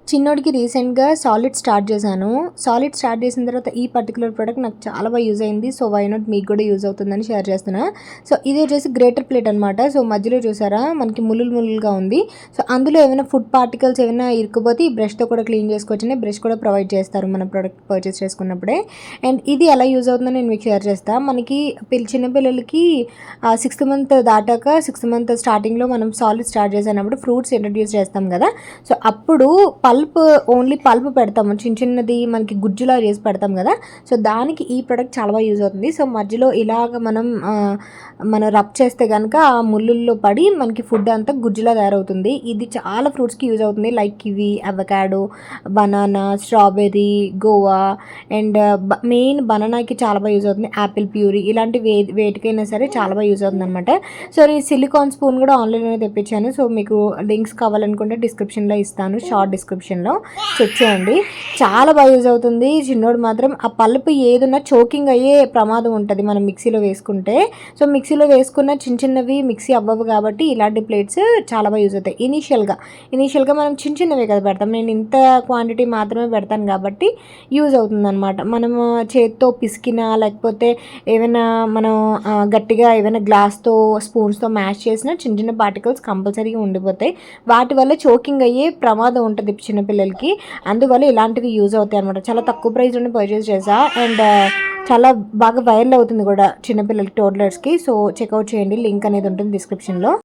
చిన్నోడికి రీసెంట్‌గా solid start చేశాను. సాలిడ్ స్టార్ట్ చేసిన తర్వాత ఈ పర్టిక్యులర్ ప్రొడక్ట్ నాకు చాలా బాగా యూజ్ అయింది. సో, వై నాట్ మీకు కూడా యూజ్ అవుతుందని షేర్ చేస్తున్నా. సో, ఇది వచ్చేసి గ్రేటర్ ప్లేట్ అనమాట. సో, మధ్యలో చూసారా మనకి ముల్లులు ముల్లులుగా ఉంది. సో, అందులో ఏమైనా ఫుడ్ పార్టికల్స్ ఏమైనా ఇరుక్కుపోతే ఈ బ్రష్‌తో కూడా క్లీన్ చేసుకోవచ్చని బ్రష్ కూడా ప్రొవైడ్ చేస్తారు మనం ప్రొడక్ట్ పర్చేస్ చేసుకున్నప్పుడే. అండ్ ఇది ఎలా యూజ్ అవుతుందో నేను మీకు షేర్ చేస్తా. మనకి చిన్న పిల్లలకి 6th మంత్ దాటాక 6th మంత్ స్టార్టింగ్‌లో మనం సాలిడ్ స్టార్ట్ చేసినప్పుడు ఫ్రూట్స్ ఇంట్రడ్యూస్ చేస్తాం కదా! సో, అప్పుడు ఓన్లీ పల్ప్ పెడతాము. చిన్నది మనకి గుజ్జులా చేసి పెడతాం కదా! సో, దానికి ఈ ప్రొడక్ట్ చాలా బాగా యూజ్ అవుతుంది. సో, మధ్యలో ఇలాగ మనం రబ్ చేస్తే గనక ఆ ముల్లుల్లో పడి మనకి ఫుడ్ అంతా గుజ్జులా తయారవుతుంది. ఇది చాలా ఫ్రూట్స్‌కి యూజ్ అవుతుంది. Like kiwi, avocado, banana, strawberry, guava and main బనానాకి చాలా బాగా యూజ్ అవుతుంది. యాపిల్ ప్యూరీ ఇలాంటి వేటికైనా సరే చాలా బాగా యూజ్ అవుతుందనమాట. సో, నేను సిలికాన్ స్పూన్ కూడా ఆన్‌లైన్‌లోనే తెప్పించాను. సో, మీకు లింక్స్ కావాలనుకుంటే డిస్క్రిప్షన్‌లో ఇస్తాను. షార్ట్ డిస్క్రిప్షన్‌లో చెక్ చేయండి. చాలా బాగా యూజ్ అవుతుంది. చిన్నోడు మాత్రం ఆ పల్ప్ ఏదున్నా చోకింగ్ అయ్యే ప్రమాదం ఉంటది మనం మిక్సీలో వేసుకుంటే. సో, మిక్సీలో వేసుకున్న చిన్నవి మిక్సీ అవ్వవు కాబట్టి ఇలాంటి ప్లేట్స్ చాలా బాగా యూజ్ అవుతాయి. ఇనీషియల్‌గా మనం చిన్నవే కదా పెడతాం. నేను ఇంత క్వాంటిటీ మాత్రమే పెడతాను కాబట్టి యూజ్ అవుతుందనమాట. మనము చేత్తో పిసికినా లేకపోతే ఏమైనా మనం గట్టిగా ఏమైనా గ్లాస్‌తో, స్పూన్స్‌తో మ్యాష్ చేసినా చిన్న పార్టికల్స్ కంపల్సరీగా ఉండిపోతాయి. వాటి వల్ల చోకింగ్ అయ్యే ప్రమాదం ఉంటది చిన్నపిల్లలకి. అందువల్ల ఇలాంటివి యూజ్ అవుతాయి అనమాట. చాలా తక్కువ ప్రైస్‌లోనే పర్చేస్ చేశా. అండ్ చాలా బాగా వైరల్ అవుతుంది కూడా చిన్నపిల్లలకి, టోడ్లర్స్‌కి. సో, చెక్‌ఔట్ చేయండి. లింక్ అనేది ఉంటుంది డిస్క్రిప్షన్‌లో.